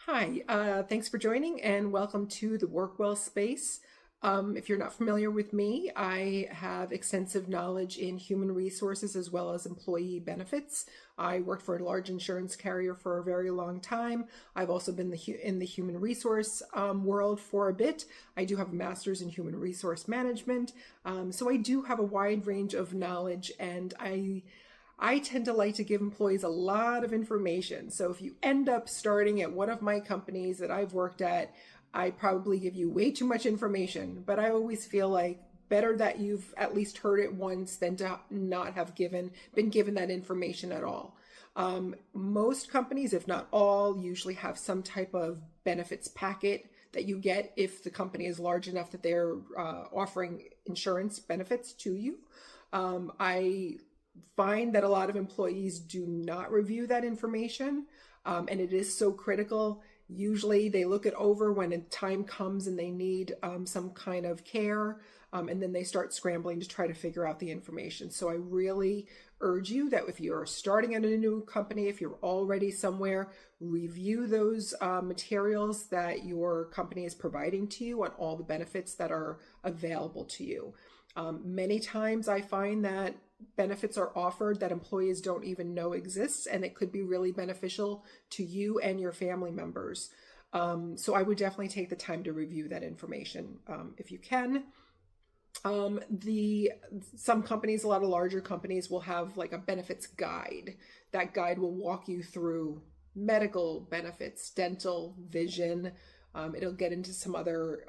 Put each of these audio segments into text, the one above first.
Hi, thanks for joining and welcome to the Workwell space. If you're not familiar with me, I have extensive knowledge in human resources as well as employee benefits. I worked for a large insurance carrier for a very long time. I've also been in the human resource world for a bit. I do have a master's in human resource management, so I do have a wide range of knowledge, and I tend to like to give employees a lot of information. So if you end up starting at one of my companies that I've worked at, I probably give you way too much information. But I always feel like better that you've at least heard it once than to not have been given that information at all. Most companies, if not all, usually have some type of benefits packet that you get if the company is large enough that they're offering insurance benefits to you. I find that a lot of employees do not review that information, and it is so critical. Usually they look it over when a time comes and they need some kind of care, and then they start scrambling to try to figure out the information. So I really urge you that if you're starting at a new company, if you're already somewhere, review those materials that your company is providing to you on all the benefits that are available to you. Many times I find that benefits are offered that employees don't even know exists, and it could be really beneficial to you and your family members. So I would definitely take the time to review that information if you can. Some companies, a lot of larger companies, will have like a benefits guide. That guide will walk you through medical benefits, dental, vision. It'll get into some other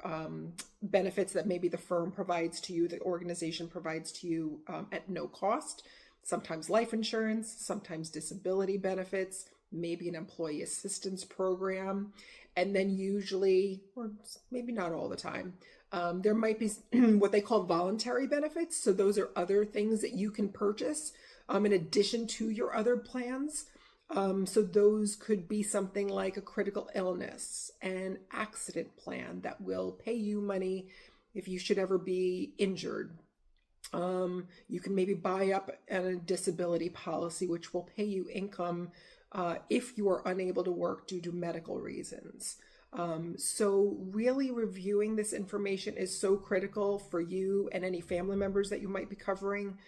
benefits that maybe the firm provides to you, the organization provides to you at no cost. Sometimes life insurance, sometimes disability benefits, maybe an employee assistance program. And then usually, or maybe not all the time, there might be what they call voluntary benefits. So those are other things that you can purchase in addition to your other plans. So those could be something like a critical illness, an accident plan that will pay you money if you should ever be injured. You can maybe buy up a disability policy, which will pay you income if you are unable to work due to medical reasons. So really reviewing this information is so critical for you and any family members that you might be covering.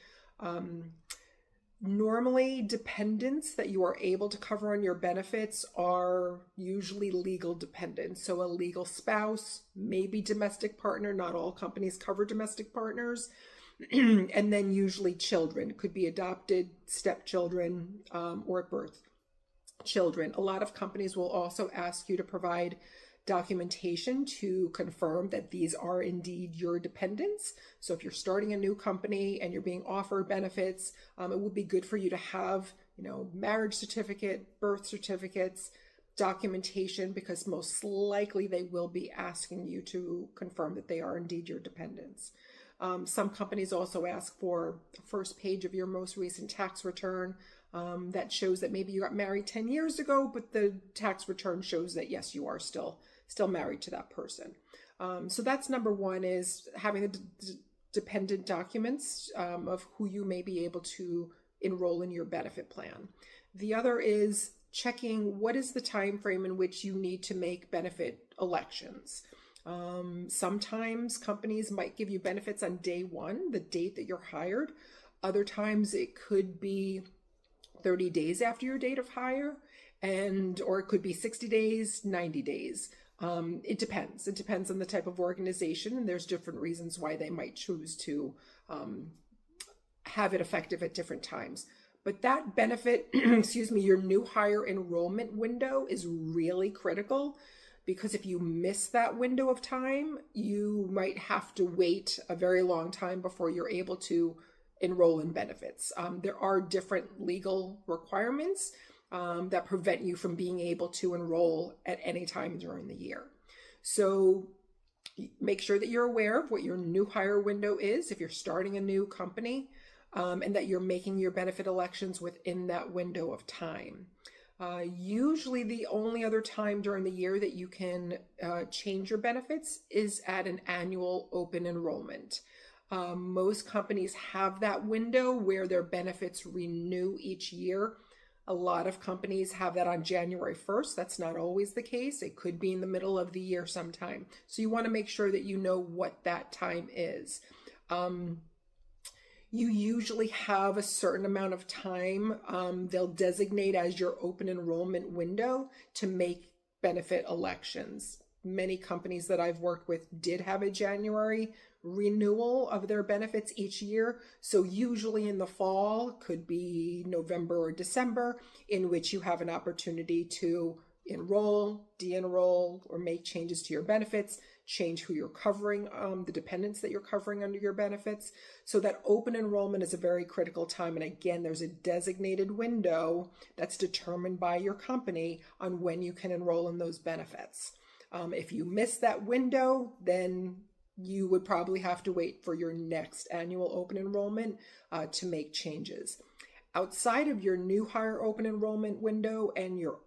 Normally, dependents that you are able to cover on your benefits are usually legal dependents. So a legal spouse, maybe domestic partner. Not all companies cover domestic partners. And then usually children, could be adopted, stepchildren, or at birth children. A lot of companies will also ask you to provide documentation to confirm that these are indeed your dependents. So if you're starting a new company and you're being offered benefits, it would be good for you to have, marriage certificate, birth certificates, documentation, because most likely they will be asking you to confirm that they are indeed your dependents. Some companies also ask for the first page of your most recent tax return that shows that maybe you got married 10 years ago, but the tax return shows that yes, you are still married to that person. So that's number one, is having the dependent documents of who you may be able to enroll in your benefit plan. The other is checking what is the time frame in which you need to make benefit elections. Sometimes companies might give you benefits on day one, the date that you're hired. Other times it could be 30 days after your date of hire, or it could be 60 days, 90 days. It depends. It depends on the type of organization, and there's different reasons why they might choose to have it effective at different times. But that benefit, your new hire enrollment window is really critical, because if you miss that window of time, you might have to wait a very long time before you're able to enroll in benefits. There are different legal requirements that prevent you from being able to enroll at any time during the year. So make sure that you're aware of what your new hire window is if you're starting a new company, and that you're making your benefit elections within that window of time. Usually the only other time during the year that you can change your benefits is at an annual open enrollment. Most companies have that window where their benefits renew each year. A lot of companies have that on January 1st. That's not always the case. It could be in the middle of the year sometime. So you want to make sure that you know what that time is. You usually have a certain amount of time they'll designate as your open enrollment window to make benefit elections. Many companies that I've worked with did have a January renewal of their benefits each year. So usually in the fall, could be November or December, in which you have an opportunity to enroll, de-enroll, or make changes to your benefits, change who you're covering, the dependents that you're covering under your benefits. So that open enrollment is a very critical time. And again, there's a designated window that's determined by your company on when you can enroll in those benefits. If you miss that window, then you would probably have to wait for your next annual open enrollment to make changes. Outside of your new hire open enrollment window and your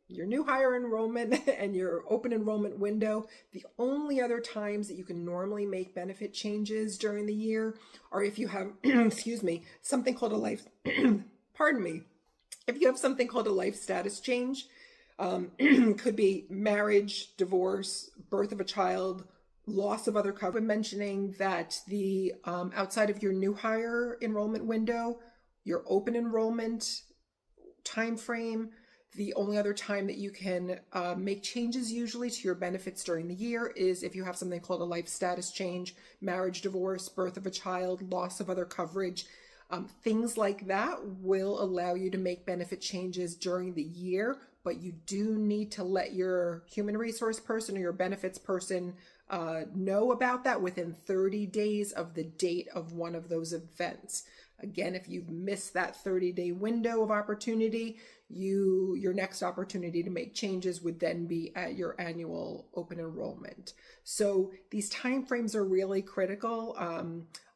new hire enrollment and your open enrollment window, the only other times that you can normally make benefit changes during the year are if you have, excuse me, something called a life, pardon me, if you have something called a life status change. Could be marriage, divorce, birth of a child, loss of other coverage. I'm mentioning that the outside of your new hire enrollment window, your open enrollment time frame, the only other time that you can make changes usually to your benefits during the year is if you have something called a life status change, marriage, divorce, birth of a child, loss of other coverage. Things like that will allow you to make benefit changes during the year, but you do need to let your human resource person or your benefits person know about that within 30 days of the date of one of those events. Again, if you've missed that 30-day window of opportunity, your next opportunity to make changes would then be at your annual open enrollment. So these timeframes are really critical.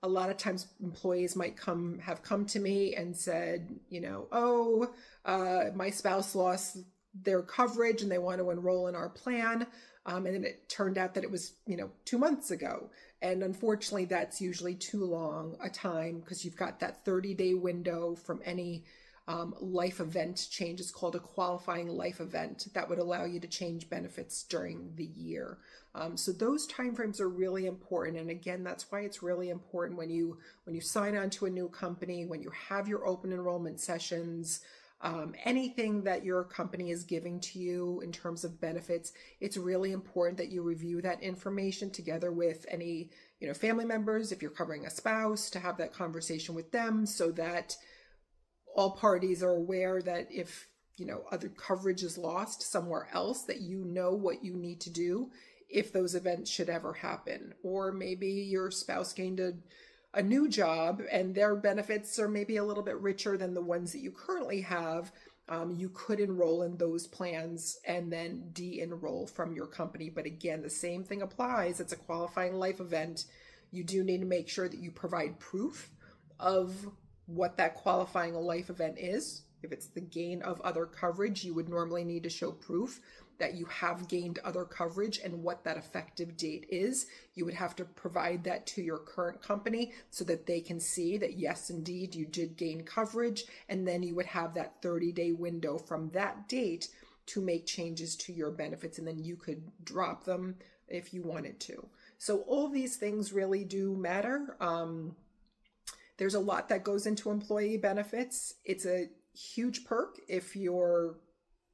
A lot of times employees might have come to me and said, my spouse lost their coverage and they want to enroll in our plan. And then it turned out that it was, 2 months ago. And unfortunately, that's usually too long a time because you've got that 30-day window from any life event change. It's called a qualifying life event that would allow you to change benefits during the year. So those timeframes are really important. And again, that's why it's really important when you sign on to a new company, when you have your open enrollment sessions, anything that your company is giving to you in terms of benefits, it's really important that you review that information together with any, family members. If you're covering a spouse, to have that conversation with them so that all parties are aware that if, other coverage is lost somewhere else, that you know what you need to do if those events should ever happen. Or maybe your spouse gained a new job and their benefits are maybe a little bit richer than the ones that you currently have. You could enroll in those plans and then de-enroll from your company. But again, the same thing applies. It's a qualifying life event. You do need to make sure that you provide proof of what that qualifying life event is. If it's the gain of other coverage, you would normally need to show proof that you have gained other coverage and what that effective date is. You would have to provide that to your current company so that they can see that yes, indeed, you did gain coverage. And then you would have that 30-day window from that date to make changes to your benefits. And then you could drop them if you wanted to. So all these things really do matter. There's a lot that goes into employee benefits. It's a huge perk if your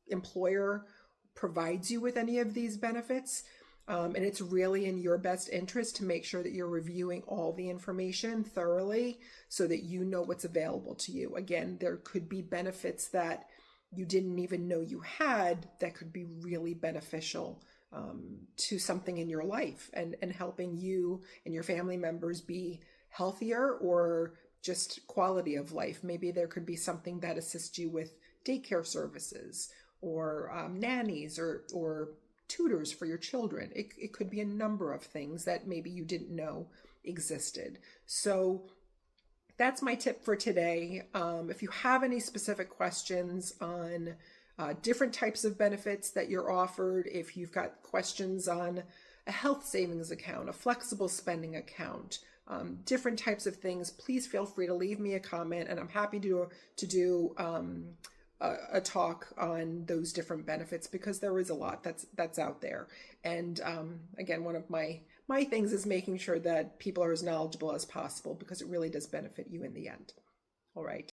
employer provides you with any of these benefits. And it's really in your best interest to make sure that you're reviewing all the information thoroughly so that you know what's available to you. Again, there could be benefits that you didn't even know you had that could be really beneficial to something in your life and helping you and your family members be healthier or just quality of life. Maybe there could be something that assists you with daycare services or nannies or tutors for your children. It could be a number of things that maybe you didn't know existed. So that's my tip for today. If you have any specific questions on different types of benefits that you're offered, if you've got questions on a health savings account, a flexible spending account, different types of things, please feel free to leave me a comment, and I'm happy to do a talk on those different benefits, because there is a lot that's out there. And again, one of my things is making sure that people are as knowledgeable as possible, because it really does benefit you in the end. All right.